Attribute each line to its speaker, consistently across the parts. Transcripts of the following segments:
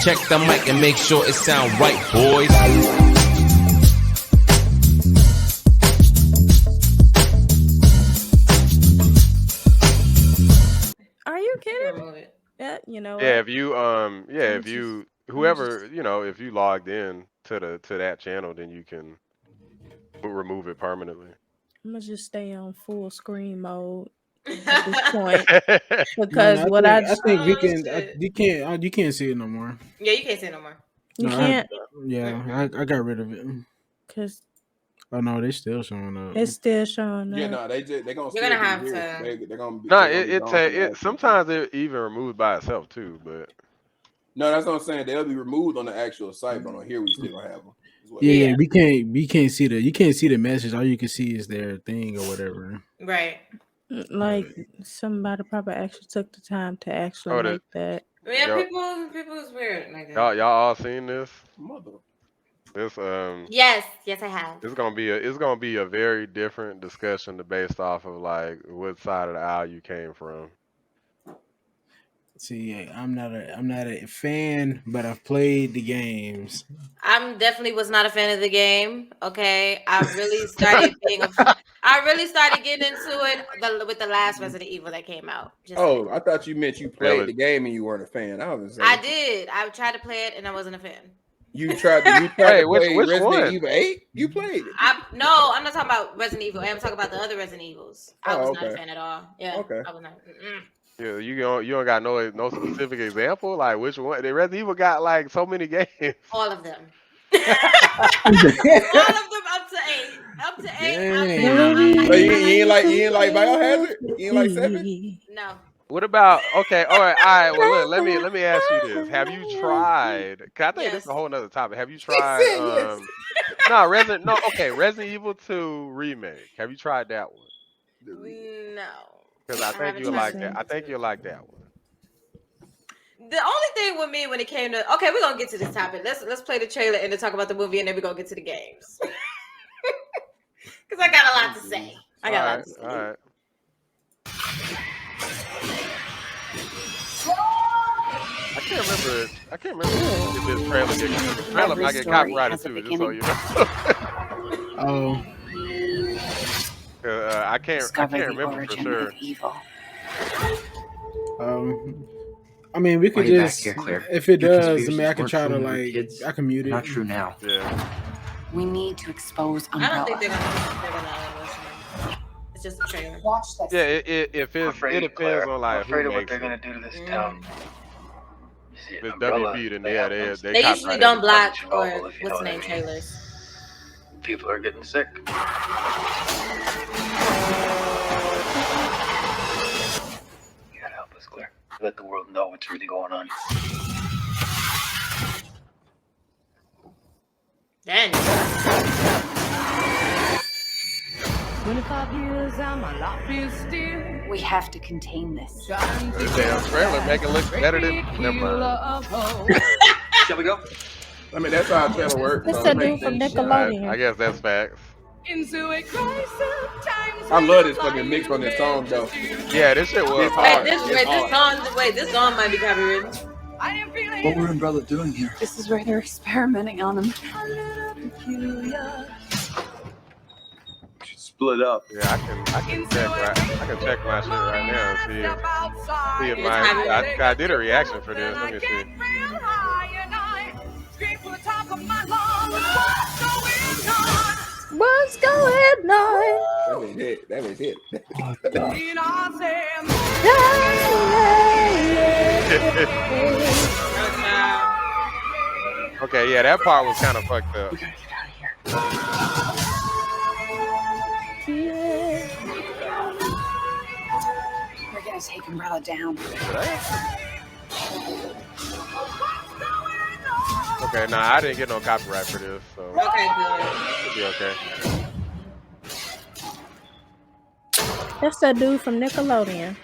Speaker 1: check the mic and make sure it sound right, boys.
Speaker 2: Are you kidding? Yeah, you know.
Speaker 3: Yeah, if you if you whoever if you logged in to that channel, then you can remove it permanently.
Speaker 2: I'm gonna just stay on full screen mode at this point because
Speaker 4: I think we can. You can't see it no more.
Speaker 5: Yeah, you can't see it no more.
Speaker 2: You can't.
Speaker 4: I got rid of it.
Speaker 2: Cause
Speaker 4: no, they still showing up.
Speaker 2: It's still showing up.
Speaker 6: Yeah, no, they're gonna.
Speaker 5: You're gonna have
Speaker 6: to. They're gonna.
Speaker 3: No, it sometimes it even removes by itself too, but.
Speaker 6: No, that's what I'm saying. They'll be removed on the actual site, but on here we still gonna have them.
Speaker 4: Yeah, we can't see you can't see the message. All you can see is their thing or whatever.
Speaker 5: Right.
Speaker 2: Like somebody probably actually took the time to actually make that.
Speaker 5: Yeah, people is weird like that.
Speaker 3: Y'all all seen this? This
Speaker 5: Yes, I have.
Speaker 3: It's gonna be a very different discussion based off of like what side of the aisle you came from.
Speaker 4: See, I'm not a fan, but I've played the games.
Speaker 5: I'm definitely was not a fan of the game. Okay, I really started getting into it with the last Resident Evil that came out.
Speaker 6: I thought you meant you played the game and you weren't a fan.
Speaker 5: I did. I tried to play it and I wasn't a fan.
Speaker 6: You tried to play Resident Evil 8? You played it?
Speaker 5: No, I'm not talking about Resident Evil 8. I'm talking about the other Resident Evils. I was not a fan at all. Yeah.
Speaker 6: Okay.
Speaker 5: I was not.
Speaker 3: Yeah, you don't got no specific example. Like which one? The Resident Evil got like so many games.
Speaker 5: All of them. All of them up to 8. Up to 8.
Speaker 6: But you ain't like Biohazard? You ain't like 7?
Speaker 5: No.
Speaker 3: What about all right. Well, look, let me ask you this: have you tried? Cause I think this is a whole nother topic. Have you tried? Resident Evil 2 remake. Have you tried that one?
Speaker 5: No.
Speaker 3: Because I think you like that. I think you like that one.
Speaker 5: The only thing with me when it came to we're gonna get to this topic. Let's play the trailer and then talk about the movie and then we're gonna get to the games. Because I got a lot to say. All right.
Speaker 3: I can't remember if this trailer might get copyrighted too, just so you know. I can't remember for sure.
Speaker 4: I mean, we could just if it does. I mean, I can try to I can mute it.
Speaker 7: Not true now.
Speaker 3: Yeah.
Speaker 8: We need to expose Umbrella.
Speaker 5: I don't think they're gonna listen. It's just a trailer.
Speaker 8: Watch this.
Speaker 3: Yeah, it depends on like
Speaker 7: afraid
Speaker 3: who
Speaker 7: of what
Speaker 3: makes
Speaker 7: they're
Speaker 3: it.
Speaker 7: gonna do to this town.
Speaker 3: If it's WB, then
Speaker 5: they usually don't block or what's the name trailers.
Speaker 7: People are getting sick. You gotta help us, Claire. Let the world know what's really going on.
Speaker 5: Then
Speaker 8: 25 years, I'm a lot still. We have to contain this.
Speaker 3: This damn trailer make it look better than
Speaker 7: Shall we go?
Speaker 6: I mean, that's how a trailer works.
Speaker 2: That's a dude from Nickelodeon.
Speaker 3: I guess that's facts.
Speaker 6: I love this fucking mix on this song though.
Speaker 3: Yeah, this shit was hard.
Speaker 5: This song might be copyrighted.
Speaker 7: What were Umbrella doing here?
Speaker 8: This is where they're experimenting on him.
Speaker 7: Split up.
Speaker 3: Yeah, I can check my shit right now and see if I did a reaction for this. Let me see.
Speaker 2: What's going on?
Speaker 6: That was it.
Speaker 3: Okay, yeah, that part was kind of fucked up.
Speaker 8: We gotta get out of here. We're gonna take Umbrella down.
Speaker 3: Okay, nah, I didn't get no copyright for this, so
Speaker 5: Okay, good.
Speaker 3: it'll be okay.
Speaker 2: That's that dude from Nickelodeon.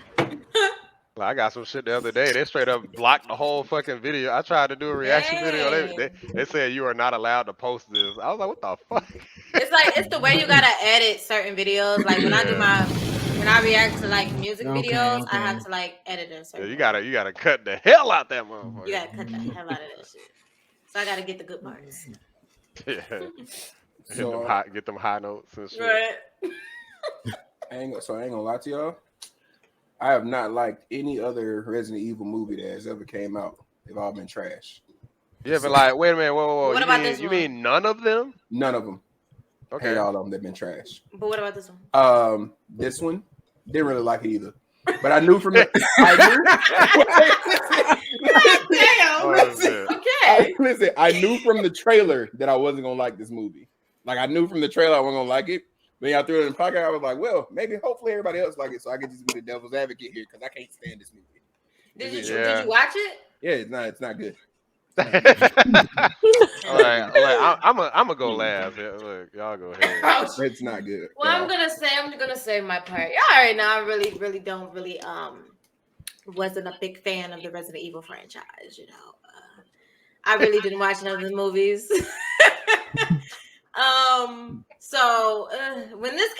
Speaker 3: Well, I got some shit the other day. They straight up blocked the whole fucking video. I tried to do a reaction video. They said you are not allowed to post this. I was like, what the fuck?
Speaker 5: It's the way you gotta edit certain videos. Like when I do when I react to like music
Speaker 4: Okay,
Speaker 5: videos, I
Speaker 4: okay.
Speaker 5: have to like edit a certain
Speaker 3: Yeah,
Speaker 5: way.
Speaker 3: you gotta cut the hell out that motherfucker.
Speaker 5: You gotta cut the hell out of that shit. So I gotta get the good parts.
Speaker 3: Yeah.
Speaker 6: So,
Speaker 3: Get them high notes and shit.
Speaker 5: Right.
Speaker 6: I ain't gonna lie to y'all. I have not liked any other Resident Evil movie that has ever came out. They've all been trash.
Speaker 3: Yeah, but like, wait a minute, whoa.
Speaker 5: What about this
Speaker 3: You
Speaker 5: one?
Speaker 3: mean none of them?
Speaker 6: None of them.
Speaker 3: Okay.
Speaker 6: Hate all of them. They've been trash.
Speaker 5: But what about this one?
Speaker 6: This one didn't really like it either. But I knew from the listen, I knew from the trailer that I wasn't gonna like this movie. Like I knew from the trailer I wasn't gonna like it. When y'all threw it in the pocket, I was like, well, maybe hopefully everybody else like it, so I can just be the devil's advocate here because I can't stand this movie.
Speaker 5: Did you watch it?
Speaker 6: Yeah, it's not good.
Speaker 3: All right, I'm gonna go last. Yeah, look, y'all go ahead.
Speaker 6: It's not good.
Speaker 5: Well, I'm gonna say my part. Y'all already know I really don't wasn't a big fan of the Resident Evil franchise. You know, I really didn't watch none of the movies. So when this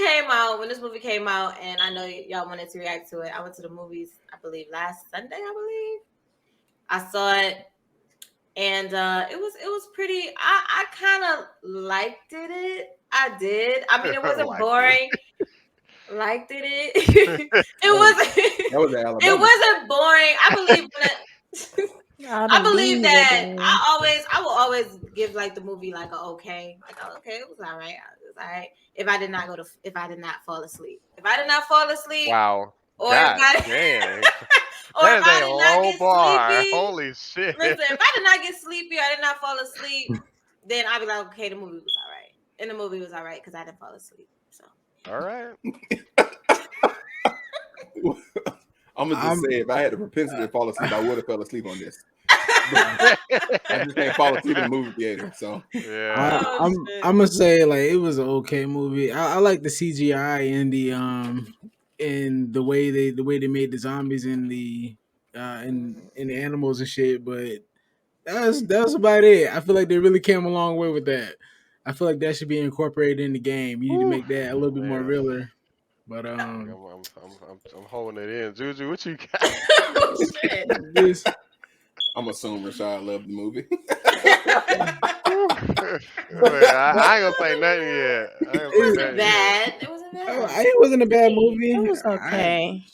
Speaker 5: movie came out, and I know y'all wanted to react to it, I went to the movies. I believe last Sunday. I saw it. And it was pretty. I kind of liked it. I did. I mean, it wasn't boring. Liked it. It wasn't. It wasn't boring. I believe that. I will always give like the movie like a okay. Like okay, it was all right. It was all right. If I did not fall asleep.
Speaker 3: Wow.
Speaker 5: Or
Speaker 3: God
Speaker 5: if
Speaker 3: damn.
Speaker 5: Or if I did not get sleepy,
Speaker 3: holy shit.
Speaker 5: Listen, if I did not get sleepy or I did not fall asleep, then I'd be like, okay, the movie was all right. And the movie was all right because I didn't fall asleep. So
Speaker 3: all right.
Speaker 6: I'm gonna just say if I had the propensity to fall asleep, I would have fell asleep on this. I just can't fall asleep in the movie theater. So
Speaker 3: yeah.
Speaker 4: I'm gonna say like it was an okay movie. I like the CGI and the way they made the zombies and the animals and shit, but that was about it. I feel like they really came a long way with that. I feel like that should be incorporated in the game. You need to make that a little bit more realer. But
Speaker 3: I'm holding it in. Juju, what you got?
Speaker 5: Oh, shit.
Speaker 6: I'm assuming Rashad loved the movie.
Speaker 3: I ain't gonna say nothing yet.
Speaker 5: It wasn't bad. It wasn't bad.
Speaker 4: It wasn't a bad movie.
Speaker 2: It was okay.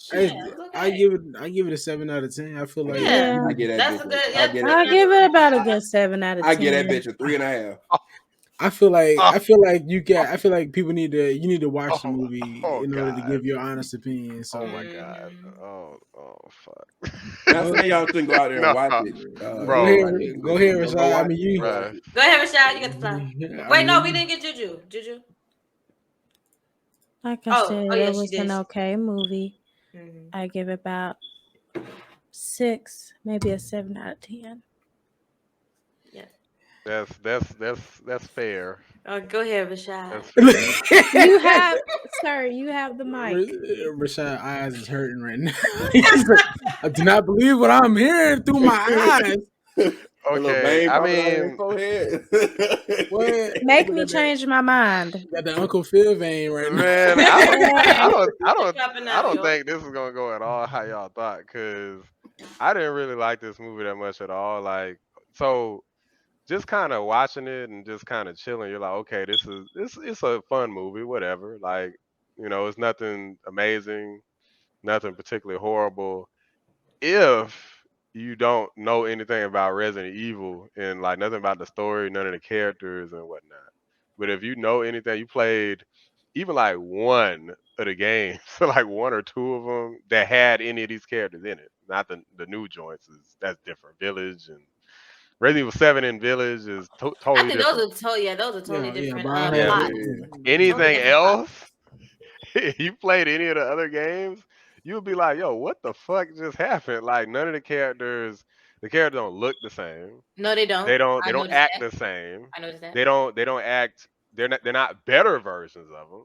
Speaker 4: I give it a 7 out of 10. I feel like
Speaker 6: I get that.
Speaker 2: I give it about a good 7 out of 10.
Speaker 6: I get that bitch a 3.5.
Speaker 4: I feel like people need to watch the movie in order to give your honest opinion. So.
Speaker 3: Oh my god. Oh fuck.
Speaker 6: That's why y'all shouldn't go out there and watch it.
Speaker 3: Bro.
Speaker 4: Go ahead, Rashad. I mean, you.
Speaker 5: Go ahead, Rashad. You got the floor. Wait, no, we didn't get Juju. Juju.
Speaker 2: Like I said, it was an okay movie. Mm-hmm. I give it about 6, maybe a 7 out of 10.
Speaker 5: Yeah.
Speaker 3: That's fair.
Speaker 5: Oh, go ahead, Rashad.
Speaker 2: You have the mic.
Speaker 4: Rashad's eyes is hurting right now. I do not believe what I'm hearing through my eyes.
Speaker 3: Okay, I mean,
Speaker 6: go ahead.
Speaker 2: Make me change my mind.
Speaker 4: Got the Uncle Phil vein right now.
Speaker 3: Man, I don't think this is gonna go at all how y'all thought, because I didn't really like this movie that much at all. Like, so just kind of watching it and just kind of chilling, you're like, okay, it's a fun movie, whatever. Like, you know, it's nothing amazing, nothing particularly horrible. If you don't know anything about Resident Evil and like nothing about the story, none of the characters and whatnot. But if you know anything, you played even like one of the games, like 1 or 2 of them that had any of these characters in it. Not the new joints, that's different. Village and Resident Evil 7 and Village is totally different.
Speaker 5: I think those are totally different. Plots.
Speaker 3: Anything else? You played any of the other games, you would be like, yo, what the fuck just happened? Like, none of the characters don't look the same.
Speaker 5: No, they don't.
Speaker 3: They don't act the same.
Speaker 5: I noticed that.
Speaker 3: They don't act, they're not better versions of them.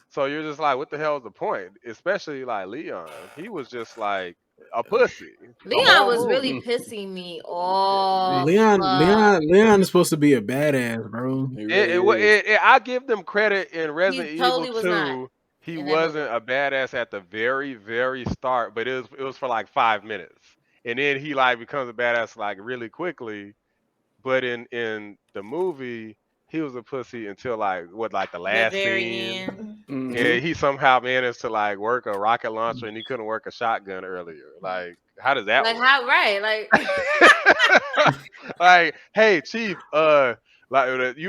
Speaker 3: So you're just like, what the hell is the point? Especially like Leon. He was just like a pussy.
Speaker 5: Leon was really pissing me off.
Speaker 4: Leon is supposed to be a badass, bro.
Speaker 3: I give them credit in Resident Evil 2. He
Speaker 5: in that
Speaker 3: wasn't
Speaker 5: movie.
Speaker 3: a badass at the very, very start, but it was for like 5 minutes, and then he like becomes a badass like really quickly. But in the movie, he was a pussy until like the
Speaker 5: The
Speaker 3: last
Speaker 5: very
Speaker 3: scene,
Speaker 5: end.
Speaker 3: and he somehow managed to like work a rocket launcher, and he couldn't work a shotgun earlier. Like, how does that
Speaker 5: Like
Speaker 3: work?
Speaker 5: how right? Like
Speaker 3: Like, hey, Chief, you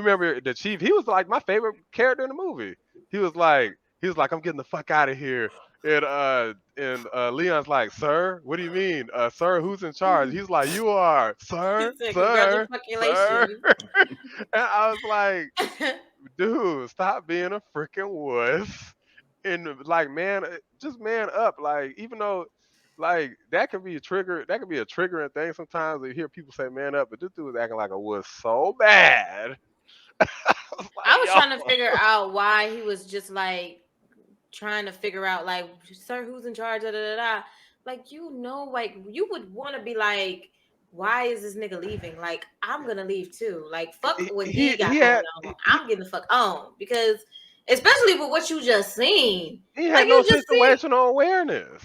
Speaker 3: remember the Chief? He was like my favorite character in the movie. He was like, I'm getting the fuck out of here. And Leon's like, sir, what do you mean? Sir, who's in charge? He's like, you are,
Speaker 5: he
Speaker 3: sir,
Speaker 5: said,
Speaker 3: sir, sir.
Speaker 5: congratulations.
Speaker 3: And I was like, dude, stop being a freaking wuss. And like, man, just man up. Like, even though, like, that could be a trigger. That could be a triggering thing sometimes. You hear people say man up, but this dude was acting like a wuss so bad.
Speaker 5: I was
Speaker 3: Yo,
Speaker 5: trying to figure out why he was just like trying to figure out like, sir, who's in charge? Da, da, da, da. Like, like you would want to be like, why is this nigga leaving? Like, I'm gonna leave too. Like, fuck what he got
Speaker 3: he
Speaker 5: going
Speaker 3: had
Speaker 5: on. I'm getting the fuck on because, especially with what you just seen,
Speaker 3: he
Speaker 5: like
Speaker 3: had no
Speaker 5: you just seen
Speaker 3: situational awareness.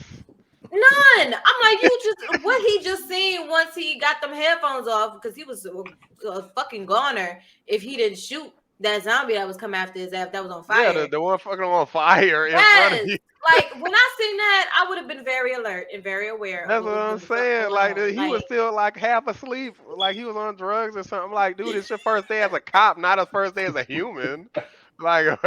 Speaker 5: none. I'm like, you just what he just seen once he got them headphones off because he was a fucking goner if he didn't shoot that zombie that was coming after his ass that was on
Speaker 3: Yeah,
Speaker 5: fire.
Speaker 3: the one fucking on fire in front of
Speaker 5: Yes.
Speaker 3: you.
Speaker 5: Like when I seen that, I would have been very alert and very aware of
Speaker 3: That's
Speaker 5: what
Speaker 3: what
Speaker 5: was
Speaker 3: I'm
Speaker 5: the fuck
Speaker 3: saying.
Speaker 5: going
Speaker 3: Like,
Speaker 5: on.
Speaker 3: he was still like half asleep, like he was on drugs or something. Like, dude, it's your first day as a cop, not his first day as a human. Like,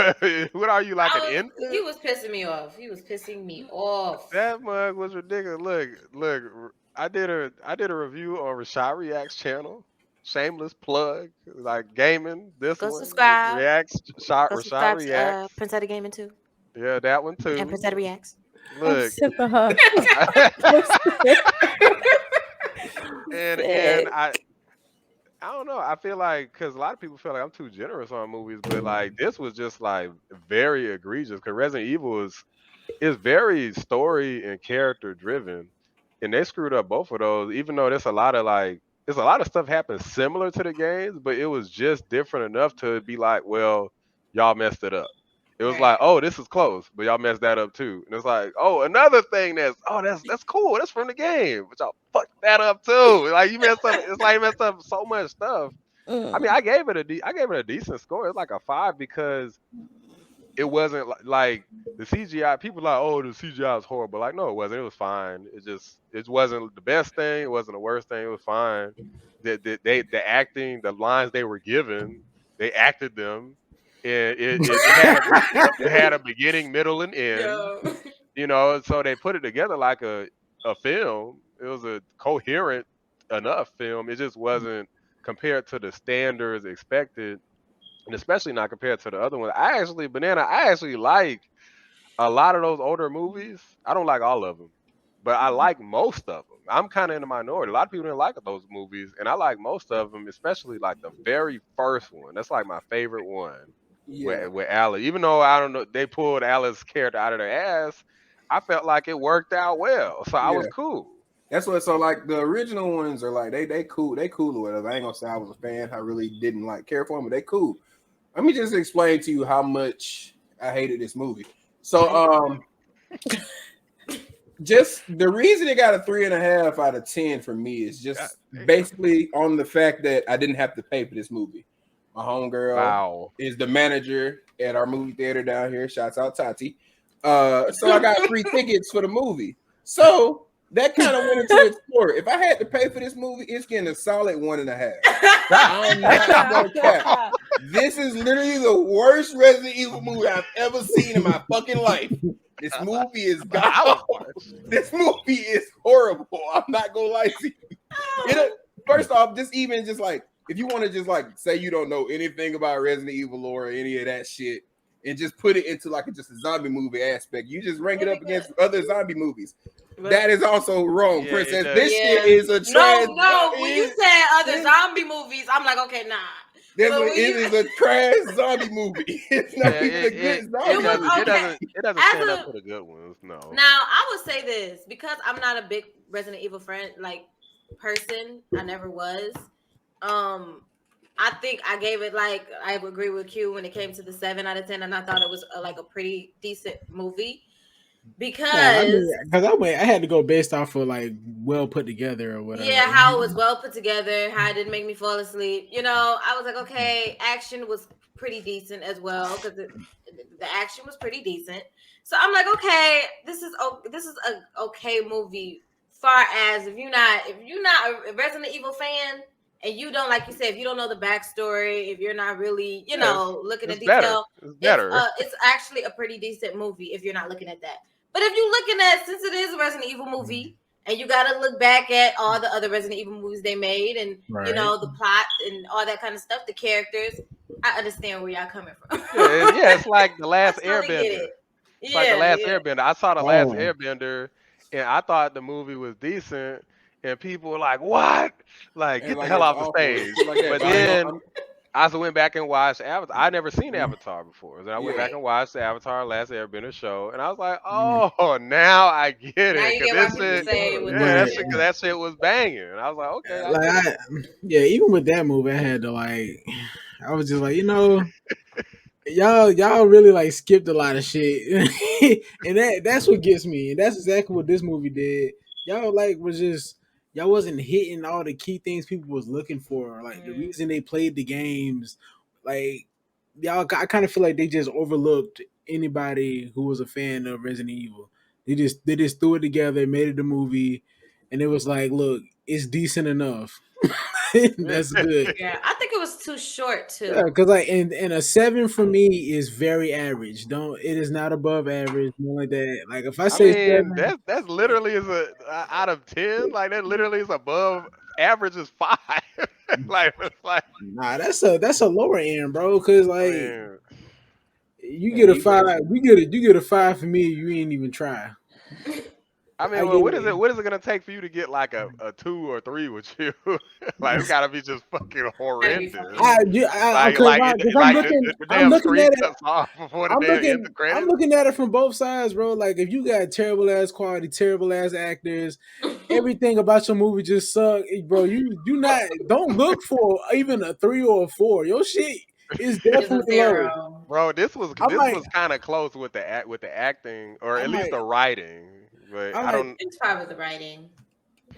Speaker 3: what are you, like an
Speaker 5: He
Speaker 3: infant?
Speaker 5: was pissing me off. He was pissing me off.
Speaker 3: That mug was ridiculous. Look, I did a review on Rashad Reacts channel. Shameless plug, like gaming. This
Speaker 5: Go
Speaker 3: one
Speaker 5: subscribe.
Speaker 3: reacts.
Speaker 5: Go
Speaker 3: Rashad
Speaker 5: subscribe to
Speaker 3: Reacts.
Speaker 5: Princetta Gaming too.
Speaker 3: Yeah, that one
Speaker 5: And
Speaker 3: too.
Speaker 5: Princetta Reacts.
Speaker 2: I'm
Speaker 3: Look,
Speaker 2: sick of her.
Speaker 3: and I don't know. I feel like because a lot of people feel like I'm too generous on movies, but like this was just like very egregious. Because Resident Evil is very story and character driven, and they screwed up both of those. Even though there's a lot of stuff happens similar to the games, but it was just different enough to be like, well, y'all messed it up. It was like, oh, this is close, but y'all messed that up too. And it's like, oh, another thing that's cool. That's from the game, but y'all fucked that up too. Like you messed up. It's like you messed up so much stuff. I mean, I gave it a decent score. It's like a 5 because it wasn't like the CGI. People are like, oh, the CGI is horrible. Like, no, it wasn't. It was fine. It wasn't the best thing. It wasn't the worst thing. It was fine. The acting, the lines they were given, they acted them. It had a beginning, middle, and end.
Speaker 5: Yo.
Speaker 3: So they put it together like a film. It was a coherent enough film. It just wasn't compared to the standards expected, and especially not compared to the other ones. I actually like a lot of those older movies. I don't like all of them, but I like most of them. I'm kind of in the minority. A lot of people didn't like those movies, and I like most of them, especially like the very first one. That's like my favorite one with Alice. Even though I don't know, they pulled Alice's character out of their ass. I felt like it worked out well, so I was cool.
Speaker 6: That's what. So like the original ones are like they cool or whatever. I ain't gonna say I was a fan. I really didn't care for them, but they cool. Let me just explain to you how much I hated this movie. So just the reason it got a 3.5 out of 10 for me is just basically on the fact that I didn't have to pay for this movie. My homegirl is the manager at our movie theater down here. Shouts out Tati. So I got free tickets for the movie. So that kind of went into its score. If I had to pay for this movie, it's getting a solid 1.5. I'm not gonna cap. This is literally the worst Resident Evil movie I've ever seen in my fucking life. This movie is This movie is horrible. I'm not gonna lie to you. First off, just like if you want to just like say you don't know anything about Resident Evil lore or any of that shit, and just put it into like just a zombie movie aspect, you just rank it up against other zombie movies. That is also wrong, Princess. This shit is a trash.
Speaker 5: No. When you said other zombie movies, I'm like, okay, nah.
Speaker 6: It is a trash zombie movie. It's not even a good zombie.
Speaker 3: It doesn't stand up to the good ones. No.
Speaker 5: Now I would say this because I'm not a big Resident Evil person. I never was. I think I gave it like I agree with Q when it came to the 7 out of 10, and I thought it was like a pretty decent movie
Speaker 4: Nah, I
Speaker 5: because
Speaker 4: mean, because I had to go based off of like well put together or whatever.
Speaker 5: yeah, how it was well put together, how it didn't make me fall asleep. You know, I was like, okay, action was pretty decent as well because the action was pretty decent. So I'm like, okay, this is a okay movie. Far as if you're not a Resident Evil fan and you don't, like you said, if you don't know the backstory, if you're not really looking
Speaker 3: it's
Speaker 5: at
Speaker 3: better.
Speaker 5: detail,
Speaker 3: It's better.
Speaker 5: it's actually a pretty decent movie if you're not looking at that. But if you're looking at, since it is a Resident Evil movie. And you got to look back at all the other Resident Evil movies they made and,
Speaker 4: Right.
Speaker 5: the plot and all that kind of stuff, the characters. I understand where y'all coming from.
Speaker 3: Yeah, it's like the last
Speaker 5: totally get
Speaker 3: Airbender.
Speaker 5: it.
Speaker 3: It's like the last
Speaker 5: Yeah.
Speaker 3: Airbender. I saw the last
Speaker 4: Oh.
Speaker 3: Airbender, and I thought the movie was decent, and people were like, "What? Like, get the hell off the stage!" But then I also went back and watched Avatar. I never seen Avatar before, and I went back and watched the Avatar Last Airbender show, and I was like, "Oh, now I get
Speaker 5: Now
Speaker 3: it."
Speaker 5: you
Speaker 3: Cause
Speaker 5: get why
Speaker 3: this
Speaker 5: people
Speaker 3: shit,
Speaker 5: say it was
Speaker 3: that shit was banging. And I was like, "Okay, I get it."
Speaker 4: Yeah, even with that movie, I had to like, I was just like, y'all really like skipped a lot of shit, and that's what gets me, and that's exactly what this movie did. Y'all like was just y'all wasn't hitting all the key things people was looking for, like the reason they played the games, like y'all. I kind of feel like they just overlooked anybody who was a fan of Resident Evil. They just threw it together, made it a movie, and it was like, look, it's decent enough. That's good.
Speaker 5: Yeah, I think it was too short too.
Speaker 4: Yeah, because like and a 7 for me is very average. It is not above average, more like that. Like if I say
Speaker 3: mean,
Speaker 4: 7,
Speaker 3: that's literally is a out of 10. Like that literally is above average is 5. Like it's like
Speaker 4: nah, that's a lower end, bro. Because
Speaker 3: I
Speaker 4: like
Speaker 3: mean,
Speaker 4: you get a 5, you get a 5 for me. You ain't even try. I
Speaker 3: well,
Speaker 4: give
Speaker 3: what is it gonna take for you to get like a 2 or 3 with you? Like it's gotta be just fucking horrendous. Like the
Speaker 4: I'm
Speaker 3: damn
Speaker 4: looking
Speaker 3: screen
Speaker 4: at it.
Speaker 3: cuts off before the damn end the
Speaker 4: I'm
Speaker 3: credits.
Speaker 4: looking at it from both sides, bro. Like if you got terrible ass quality, terrible ass actors, everything about your movie just suck, bro. You not don't look for even a 3 or a 4. Your shit is definitely low.
Speaker 3: Bro, this was
Speaker 4: like-
Speaker 3: kind of close with the acting or at least
Speaker 4: like-
Speaker 3: the writing. But I don't.
Speaker 5: It's probably the writing.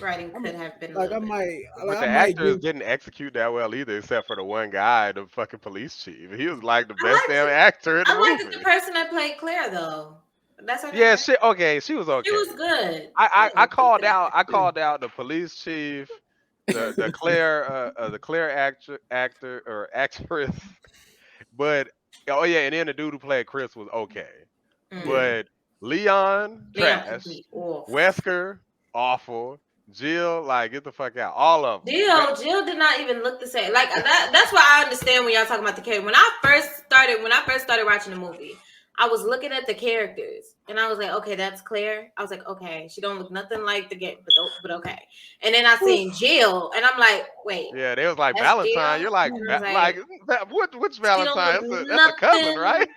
Speaker 5: Writing could have been a
Speaker 4: Like
Speaker 5: little bit.
Speaker 3: But the actors didn't execute that well either, except for the one guy, the fucking police chief. He was like the best damn actor in the movie.
Speaker 5: I liked the person that played Claire though. That's her name.
Speaker 3: Yeah, she okay. She was okay.
Speaker 5: She was good.
Speaker 3: I called out the police chief, the Claire actor or actress. But oh yeah, and then the dude who played Chris was okay. But Leon trash, Wesker awful, Jill like get the fuck out. All of them.
Speaker 5: Jill did not even look the same. Like that's why I understand when y'all talking about the character. When I first started watching the movie, I was looking at the characters and I was like, okay, that's Claire. I was like, okay, she don't look nothing like the game, but okay. And then I seen Jill and I'm like, wait.
Speaker 3: Yeah, they was like Valentine. Jill? You're like which Valentine? That's a cousin, right?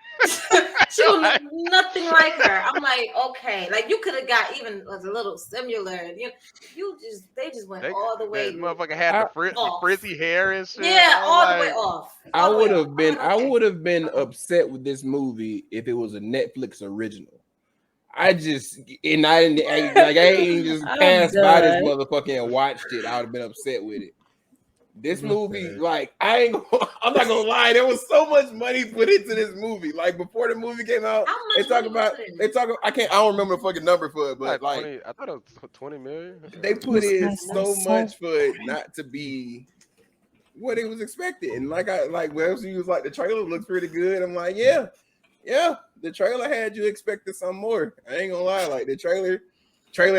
Speaker 5: She don't look nothing like her. I'm like, okay, like you could have got even a little similar. They just went all the way.
Speaker 3: That motherfucker had the frizzy hair and shit.
Speaker 5: Yeah, all the way off.
Speaker 6: I would have been upset with this movie if it was a Netflix original. I ain't just passed by this motherfucker and watched it. I would have been upset with it. This movie, like, I'm not gonna lie, there was so much money put into this movie. Like before the movie came out, I don't remember the fucking number for it, but like
Speaker 3: 20, I thought it was 20 million.
Speaker 6: They put in so much for it not to be what it was expected. And like Wesley was like, the trailer looks pretty good. I'm like, yeah, the trailer had you expecting some more. I ain't gonna lie, like the trailer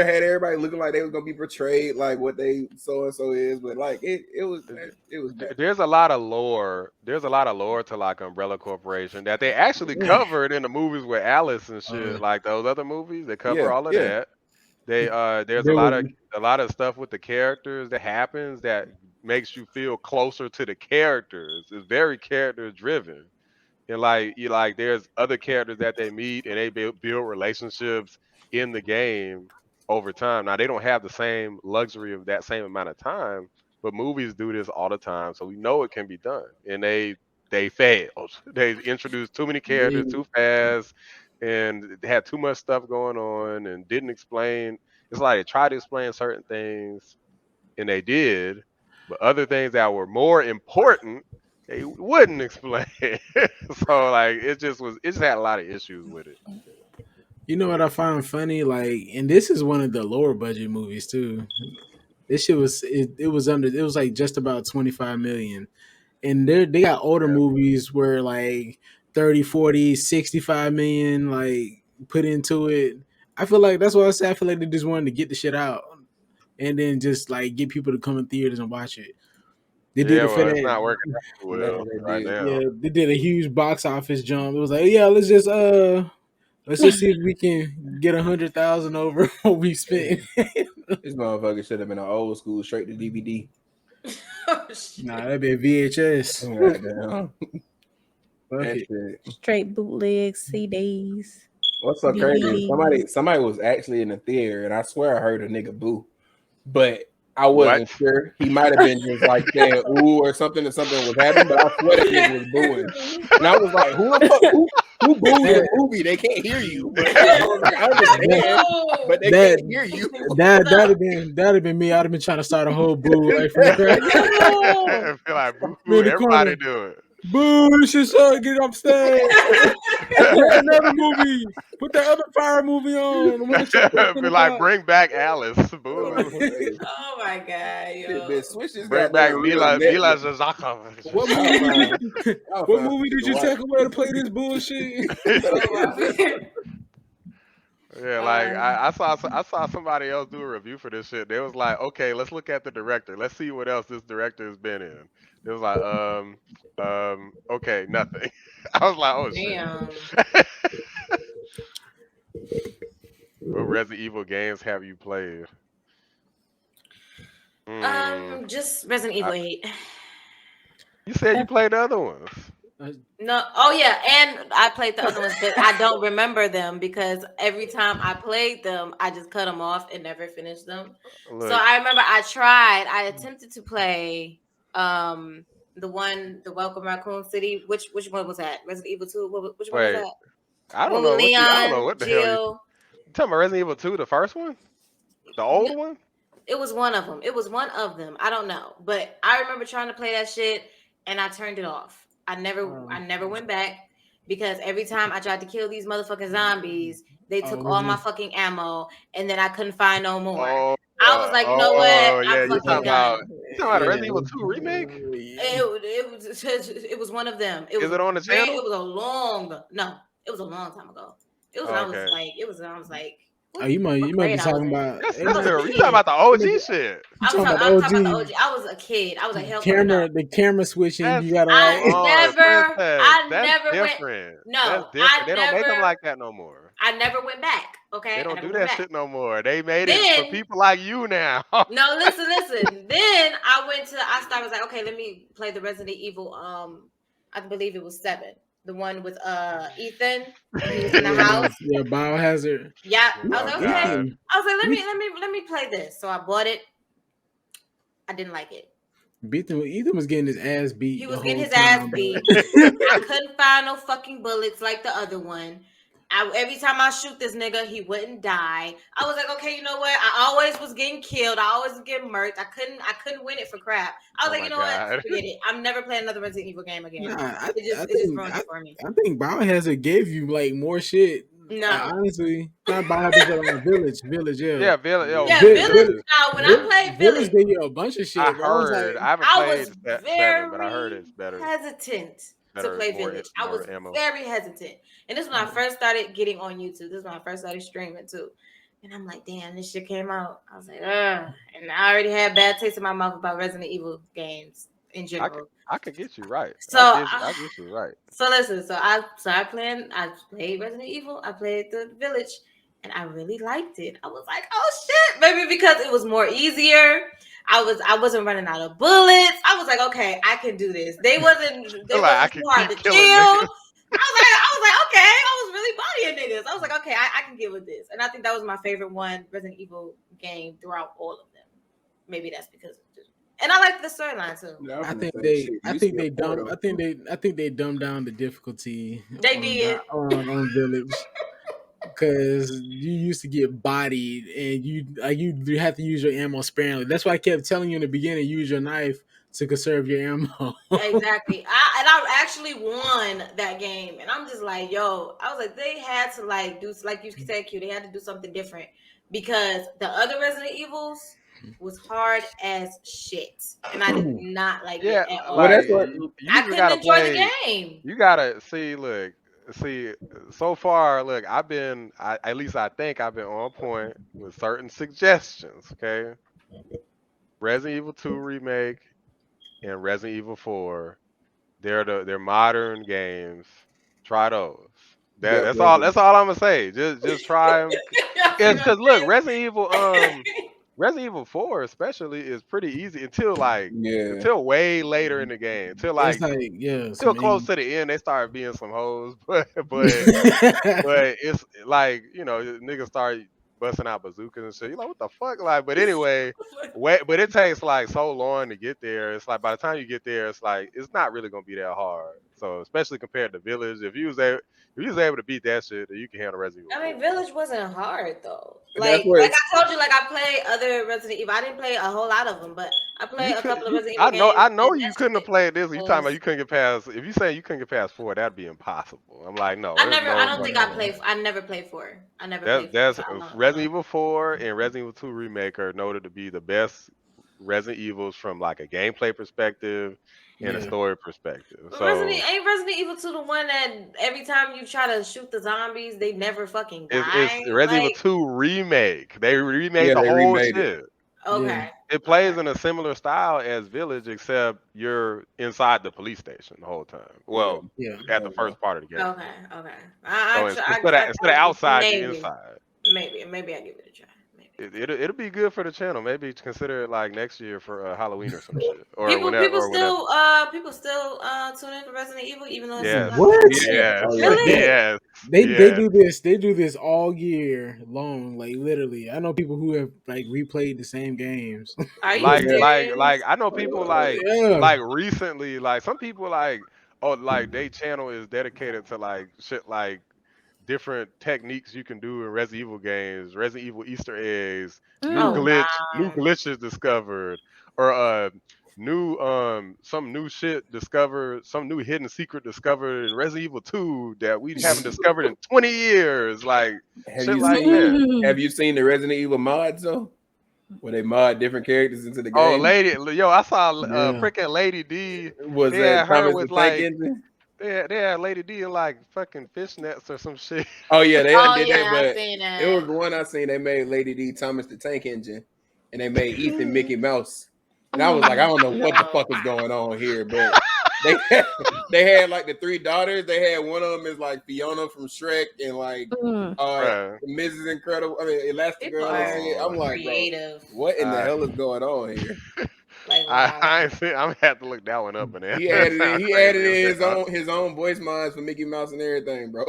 Speaker 6: had everybody looking like they was gonna be portrayed like what they so and so is, but like it was bad.
Speaker 3: There's a lot of lore to like Umbrella Corporation that they actually covered in the movies with Alice and shit. Like those other movies, they cover all of that. There's a lot of stuff with the characters that happens that makes you feel closer to the characters. It's very character driven. And like there's other characters that they meet and they build relationships in the game over time. Now they don't have the same luxury of that same amount of time, but movies do this all the time, so we know it can be done, and they failed. They introduced too many characters too fast, and they had too much stuff going on, and didn't explain. It's like they tried to explain certain things, and they did, but other things that were more important, they wouldn't explain. So like it just had a lot of issues with it.
Speaker 4: You know what I find funny? Like, and this is one of the lower budget movies too. This shit was it was under it was like just about 25 million. And they got older
Speaker 3: Yeah.
Speaker 4: movies where like 30, 40, 65 million like put into it. I feel like that's why I say I feel like they just wanted to get the shit out and then just like get people to come in theaters and watch it. They did
Speaker 3: Yeah,
Speaker 4: it for
Speaker 3: well, it's
Speaker 4: that.
Speaker 3: not working out too well right now.
Speaker 4: Yeah, they did a huge box office jump. It was like, yeah, let's just see if we can get 100,000 over what we spent.
Speaker 6: This motherfucker should have been an old school straight to DVD.
Speaker 4: Nah, that'd be a VHS.
Speaker 6: Goddamn.
Speaker 4: Fuck
Speaker 6: That
Speaker 4: it.
Speaker 6: shit.
Speaker 2: Straight bootlegs, CDs.
Speaker 6: What's so crazy is
Speaker 2: DVDs.
Speaker 6: somebody was actually in the theater, and I swear I heard a nigga boo, but I wasn't
Speaker 3: What?
Speaker 6: sure. He might have been just like saying ooh or something was happening, but I swear that nigga was booing, and I was like, who booed the movie? They can't hear you. But I was like, I understand, but they can't hear you.
Speaker 4: That'd have been me. I'd have been trying to start a whole boo like from the crowd.
Speaker 3: I feel like boo, everybody do it.
Speaker 4: Boo, this shit suck. Get upstairs. Put another movie. Put that other fire movie on.
Speaker 3: Be like, bring back Alice. Boo.
Speaker 5: Oh my god, yo.
Speaker 3: Bring back Mila Zazakov.
Speaker 4: What movie did you take away to play this bullshit?
Speaker 3: Yeah, like I saw somebody else do a review for this shit. They was like, okay, let's look at the director. Let's see what else this director has been in. It was like, okay, nothing. I was like, oh
Speaker 5: Damn.
Speaker 3: shit. What Resident Evil games have you played?
Speaker 5: Just Resident Evil 8.
Speaker 3: You said you played the other ones.
Speaker 5: No, oh yeah, and I played the other ones, but I don't remember them because every time I played them, I just cut them off and never finished them.
Speaker 3: Look.
Speaker 5: So I remember I attempted to play the Welcome Raccoon City. Which one was that? Resident Evil 2? Which one was that?
Speaker 3: I don't know. I don't know what the hell you talking about. Resident Evil 2, the first one, the old one.
Speaker 5: It was one of them. It was one of them. I don't know, but I remember trying to play that shit and I turned it off. I never went back because every time I tried to kill these motherfucking zombies, they took all my fucking ammo and then I couldn't find no more. I was like, you know what? I'm fucking done.
Speaker 3: You talking about a Resident Evil 2 remake?
Speaker 5: It was one of them. Is it
Speaker 3: on the channel?
Speaker 5: It was a long time ago. It was when I was like.
Speaker 4: Oh, you might be talking about.
Speaker 3: You talking about the OG shit.
Speaker 5: I'm talking about the OG. I was a kid. I was a hell
Speaker 4: the camera switching. You gotta.
Speaker 5: I never
Speaker 3: different.
Speaker 5: went. No,
Speaker 3: they don't make them like that no more.
Speaker 5: I never went back. Okay,
Speaker 3: they don't do that shit no more. They made it for people like you now.
Speaker 5: No, listen. Then I was like, okay, let me play the Resident Evil. I believe it was 7. The one with Ethan, he was in the house.
Speaker 4: Yeah, Biohazard.
Speaker 5: Yeah, I was like, okay. I was like, let me play this. So I bought it. I didn't like it.
Speaker 4: Ethan was getting his ass beat.
Speaker 5: He was getting his ass beat. I couldn't find no fucking bullets like the other one. Every time I shoot this nigga, he wouldn't die. I was like, okay, you know what? I always was getting killed. I always was getting murked. I couldn't win it for crap. I was like, you know what? Forget it. I'm never playing another Resident Evil game again. It just ruined it for me.
Speaker 4: I think Biohazard gave you like more shit.
Speaker 5: No,
Speaker 4: honestly, not Biohazard. Village, yeah.
Speaker 3: Yeah, Village.
Speaker 5: Village. When I played Village,
Speaker 4: gave you a bunch of shit.
Speaker 3: I heard. I haven't played 7, but I heard it's better.
Speaker 5: Hesitant to play Village. I was very hesitant. And this is when I first started getting on YouTube. This is when I first started streaming too. And I'm like, damn, this shit came out. I was like, ugh. And I already had bad taste in my mouth about Resident Evil games in general.
Speaker 3: I could get you right.
Speaker 5: So
Speaker 3: I get you right.
Speaker 5: So listen, I played Resident Evil. I played the Village. And I really liked it. I was like, oh shit. Maybe because it was more easier. I wasn't running out of bullets. I was like, okay, I can do this. They wasn't hard to kill. I was like, okay. I was really bodying niggas. I was like, okay, I can get with this. And I think that was my favorite Resident Evil game throughout all of them. Maybe that's because And I like the storyline too.
Speaker 6: Yeah,
Speaker 4: I think they dumbed down the difficulty
Speaker 5: They did.
Speaker 4: on Village. Because you used to get bodied and you have to use your ammo sparingly. That's why I kept telling you in the beginning, use your knife to conserve your ammo.
Speaker 5: Exactly. I actually won that game, and I'm just like, yo, I was like, they had to like do, like you said, Q, they had to do something different because the other Resident Evils was hard as shit, and I did not like it at all.
Speaker 3: Like
Speaker 6: that's what
Speaker 3: you
Speaker 5: I
Speaker 3: just
Speaker 5: couldn't
Speaker 3: gotta
Speaker 5: enjoy
Speaker 3: play.
Speaker 5: the game.
Speaker 3: You gotta see. So far, look, at least I think I've been on point with certain suggestions. Okay, Resident Evil 2 remake and Resident Evil 4. They're modern games. Try those. That's all. That's all I'm gonna say. Just try them. Because look, Resident Evil 4 especially is pretty easy until way later in the game.
Speaker 4: It's like, yeah,
Speaker 3: Till
Speaker 4: some
Speaker 3: close to the end, they start being some hoes. But it's like, niggas start busting out bazookas and shit. You're like, what the fuck? Like, but anyway, but it takes like so long to get there. It's like by the time you get there, it's like it's not really gonna be that hard. So especially compared to Village, if you was able to beat that shit, then you can handle Resident Evil.
Speaker 5: I mean, Village wasn't hard though.
Speaker 6: That's
Speaker 5: Like
Speaker 6: what
Speaker 5: I told you, like I play other Resident Evil. I didn't play a whole lot of them, but I played a couple of Resident Evil games.
Speaker 3: I know
Speaker 5: and
Speaker 3: you
Speaker 5: that
Speaker 3: couldn't have
Speaker 5: shit
Speaker 3: played this. You talking about
Speaker 5: was-
Speaker 3: you couldn't get past? If you say you couldn't get past 4, that'd be impossible. I'm like, no.
Speaker 5: I
Speaker 3: there's no
Speaker 5: don't think I
Speaker 3: fucking way.
Speaker 5: played. I never played 4. I never played 4.
Speaker 3: That's
Speaker 5: So I don't know.
Speaker 3: Resident Evil 4 and Resident Evil 2 remake are noted to be the best Resident Evils from like a gameplay perspective and a story perspective.
Speaker 5: But
Speaker 3: So
Speaker 5: ain't Resident Evil 2 the one that every time you try to shoot the zombies, they never fucking die?
Speaker 3: it's Resident Evil 2 remake. They remade the
Speaker 6: they
Speaker 3: whole
Speaker 6: remade
Speaker 3: shit.
Speaker 5: Okay.
Speaker 3: It plays in a similar style as Village, except you're inside the police station the whole time. Well, at the first part of the game.
Speaker 5: Okay.
Speaker 3: So instead of outside, you're inside.
Speaker 5: Maybe I give it a try.
Speaker 3: It'll be good for the channel. Maybe consider it like next year for Halloween or some shit. Or
Speaker 5: People still tune in for Resident Evil, even though it's
Speaker 4: what?
Speaker 3: Yes.
Speaker 5: Really?
Speaker 3: Yes.
Speaker 4: They do this. They do this all year long. Like literally, I know people who have like replayed the same games.
Speaker 5: Are you
Speaker 3: like I know people like recently, like some people like they channel is dedicated to like shit like different techniques you can do in Resident Evil games, Resident Evil Easter eggs, new glitches discovered, or some new shit discovered, some new hidden secret discovered in Resident Evil 2 that we haven't discovered in 20 years, like shit like that.
Speaker 6: Have you seen the Resident Evil mods though? Where they mod different characters into the game?
Speaker 3: I saw freaking Lady D.
Speaker 6: Was that
Speaker 3: her with
Speaker 6: the
Speaker 3: like
Speaker 6: tank engine?
Speaker 3: they had Lady D in like fucking fishnets or some shit.
Speaker 6: Oh yeah, they did that,
Speaker 5: I've
Speaker 6: but
Speaker 5: seen that.
Speaker 6: it was the one I seen. They made Lady D Thomas the Tank Engine, and they made Ethan Mickey Mouse. And I was like, I don't know what the fuck is going on here, but they had like the 3 daughters. They had one of them is like Fiona from Shrek and like Mrs. Incredible. I mean, Elastigirl. I'm like, bro, what in the hell is going on here?
Speaker 5: Like, wow.
Speaker 3: I'm gonna have to look that one up.
Speaker 6: He added in his own voice mods for Mickey Mouse and everything, bro.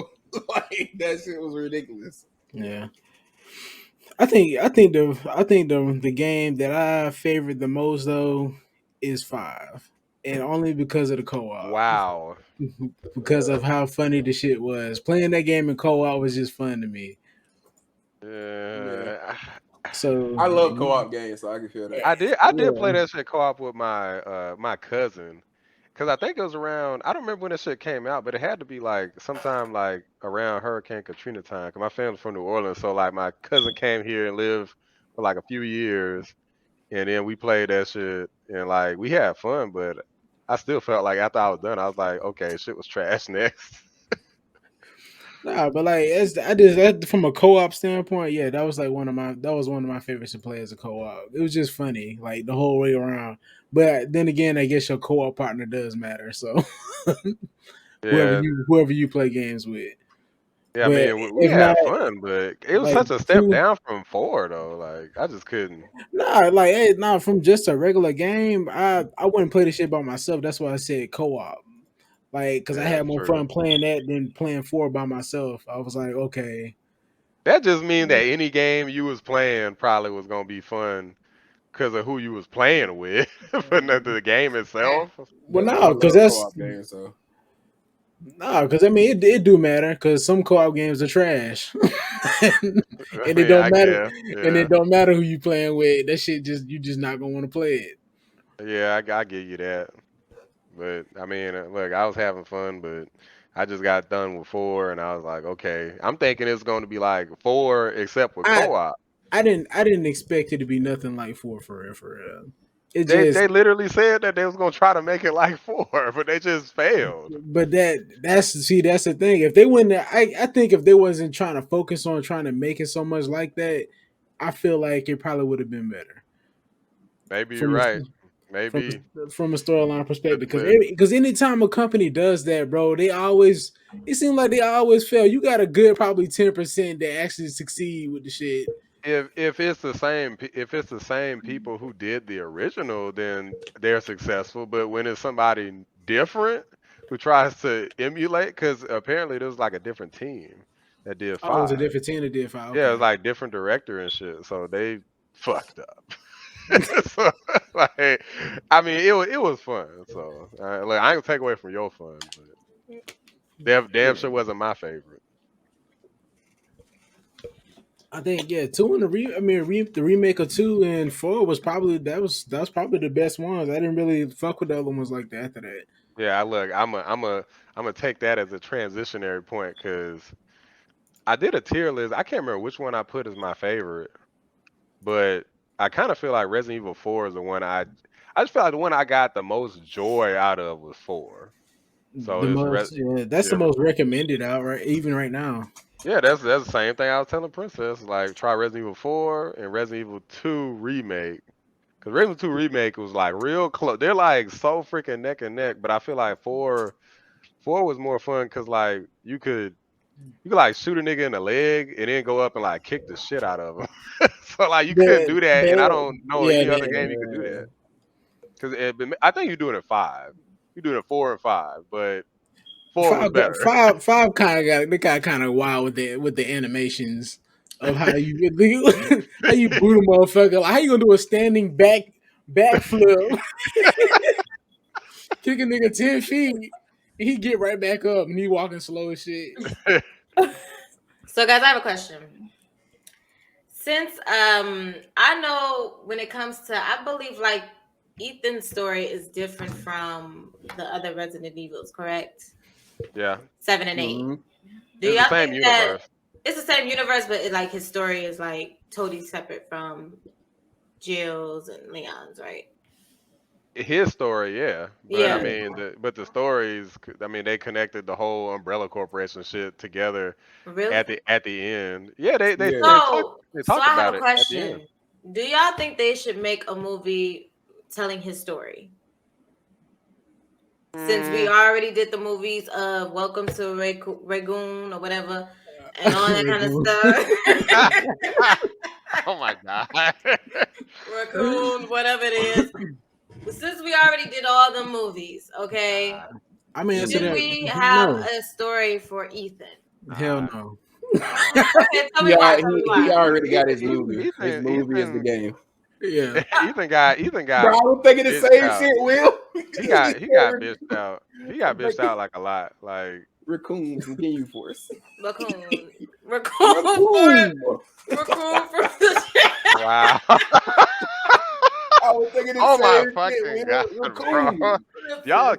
Speaker 6: Like that shit was ridiculous.
Speaker 4: Yeah. I think the game that I favored the most though is 5. And only because of the co-op.
Speaker 3: Wow.
Speaker 4: Because of how funny the shit was. Playing that game in co-op was just fun to me. So
Speaker 6: I love co-op games, so I can feel that.
Speaker 3: I did play that shit co-op with my my cousin. Cause I think it was around, I don't remember when that shit came out, but it had to be like sometime like around Hurricane Katrina time. Cause my family's from New Orleans, so like my cousin came here and lived for like a few years, and then we played that shit, and like we had fun, but I still felt like after I was done, I was like, okay, shit was trash next.
Speaker 4: Nah, but like from a co-op standpoint, yeah, that was one of my favorites to play as a co-op. It was just funny, like the whole way around. But then again, I guess your co-op partner does matter. So whoever you play games with.
Speaker 3: Yeah, I mean, we had fun, but it was such a step down from 4 though. Like I just couldn't.
Speaker 4: From just a regular game, I wouldn't play this shit by myself. That's why I said co-op. Like, because I had more fun playing that than playing 4 by myself. I was like, okay.
Speaker 3: That just means that any game you was playing probably was gonna be fun. because of who you was playing with, but not the game itself.
Speaker 4: Well,
Speaker 6: I
Speaker 4: no,
Speaker 6: love
Speaker 4: because that's
Speaker 6: co-op games, so.
Speaker 4: no, because I mean it do matter because some co-op games are trash, and it
Speaker 3: Yeah,
Speaker 4: don't
Speaker 3: I
Speaker 4: matter,
Speaker 3: guess.
Speaker 4: and
Speaker 3: Yeah,
Speaker 4: it don't matter who you playing with. That shit you just not gonna want to play it.
Speaker 3: yeah, I give you that. But I mean, look, I was having fun, but I just got done with 4, and I was like, okay, I'm thinking it's going to be like 4 except with
Speaker 4: I
Speaker 3: co-op.
Speaker 4: I didn't expect it to be nothing like 4 for real, for real. It
Speaker 3: They
Speaker 4: just
Speaker 3: they literally said that they was gonna try to make it like 4, but they just failed.
Speaker 4: but that's the thing. If they wouldn't, I think if they wasn't trying to focus on trying to make it so much like that, I feel like it probably would have been better
Speaker 3: Maybe you're
Speaker 4: from a,
Speaker 3: right.
Speaker 4: from
Speaker 3: Maybe.
Speaker 4: from a storyline perspective.
Speaker 3: But
Speaker 4: Because anytime a company does that, bro, it seems like they always fail. You got a good probably 10% that actually succeed with the shit.
Speaker 3: if it's the same if it's the same people who did the original, then they're successful. But when it's somebody different who tries to emulate, because apparently there was like a different team that did
Speaker 4: Oh, it was a
Speaker 3: 5.
Speaker 4: different 10 that did 5.
Speaker 3: Yeah, it was
Speaker 4: Okay.
Speaker 3: like different director and shit. So they fucked up. So like, I mean, it was fun. So like, I ain't gonna take away from your fun, but damn sure wasn't my favorite.
Speaker 4: I think 2 and the remake of 2 and 4 was probably that was probably the best ones. I didn't really fuck with the other ones like that after that.
Speaker 3: Yeah, look, I'm a take that as a transitionary point because I did a tier list. I can't remember which one I put as my favorite, but I kind of feel like Resident Evil 4 is the one I just feel like the one I got the most joy out of was 4. So
Speaker 4: The
Speaker 3: it's
Speaker 4: most that's the
Speaker 3: yeah,
Speaker 4: most recommended out right even right now.
Speaker 3: yeah, that's the same thing I was telling Princess. Like try Resident Evil 4 and Resident Evil 2 remake. Cause Resident Evil 2 remake was like real close. They're like so freaking neck and neck, but I feel like 4 was more fun because like you could like shoot a nigga in the leg and then go up and like kick the shit out of him. So like you couldn't
Speaker 4: The
Speaker 3: do that, and I
Speaker 4: the
Speaker 3: don't know
Speaker 4: yeah
Speaker 3: any other game you could do
Speaker 4: the
Speaker 3: that. Cause I think you're doing it 5. You're doing it 4 and 5, but 4 was better.
Speaker 4: five kind of got kind of wild with the animations of how you how you boot a motherfucker. Like, how you gonna do a standing backflip, kick a nigga 10 feet, and he get right back up and he walking slow as shit.
Speaker 5: So guys, I have a question. Since I know when it comes to, I believe like Ethan's story is different from the other Resident Evils, correct?
Speaker 3: Yeah,
Speaker 5: 7 and 8.
Speaker 6: Mm-hmm.
Speaker 5: Do
Speaker 3: it's
Speaker 5: y'all
Speaker 3: the same
Speaker 5: think that
Speaker 3: universe.
Speaker 5: it's the same universe, but like his story is like totally separate from Jill's and Leon's, right?
Speaker 3: His story, yeah, but
Speaker 5: Yeah.
Speaker 3: I mean, the stories. I mean, they connected the whole Umbrella Corporation shit together
Speaker 5: Really?
Speaker 3: at the end. Yeah, they
Speaker 6: Yeah.
Speaker 3: they
Speaker 5: So
Speaker 3: talked
Speaker 5: I have
Speaker 3: about
Speaker 5: a
Speaker 3: it at the end.
Speaker 5: question. Do y'all think they should make a movie telling his story? Since we already did the movies of Welcome to Raccoon or whatever, and all that kind of stuff.
Speaker 3: Oh my god.
Speaker 5: Raccoon, whatever it is. Since we already did all the movies, okay,
Speaker 4: I'm answering
Speaker 5: should
Speaker 4: that.
Speaker 5: we have
Speaker 4: No,
Speaker 5: a story for Ethan?
Speaker 4: hell no.
Speaker 5: Okay, tell me why. Tell me
Speaker 6: He
Speaker 5: why.
Speaker 6: already got his movie. His movie is the
Speaker 3: Ethan,
Speaker 6: game.
Speaker 4: Yeah,
Speaker 3: Ethan
Speaker 6: Bro,
Speaker 3: got
Speaker 6: I was thinking the
Speaker 3: bitched
Speaker 6: same
Speaker 3: out.
Speaker 6: shit, Will.
Speaker 3: He got bitched out. He got bitched out like a lot. Like
Speaker 6: Raccoon from Ginyu Force.
Speaker 5: Raccoon for
Speaker 6: Raccoon.
Speaker 5: Raccoon for the
Speaker 3: wow.
Speaker 6: I was thinking the
Speaker 3: Oh my
Speaker 6: same
Speaker 3: fucking
Speaker 6: shit,
Speaker 3: god,
Speaker 6: Will.
Speaker 3: bro.
Speaker 6: Raccoon.
Speaker 3: Y'all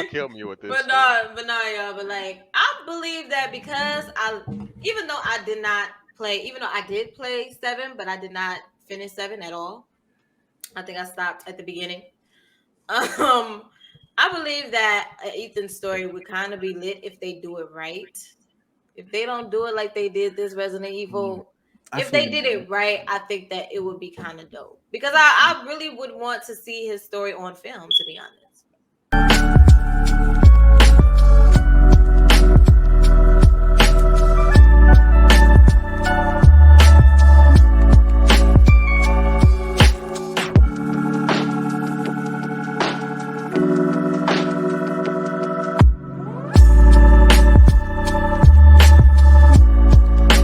Speaker 3: kill me with this.
Speaker 5: But no, y'all. But like, I believe that because even though I did not play, even though I did play 7, but I did not finish 7 at all. I think I stopped at the beginning. I believe that Ethan's story would kind of be lit if they do it right. If they don't do it like they did this Resident Evil, if they did it right, I think that it would be kind of dope. Because I really would want to see his story on film, to be honest.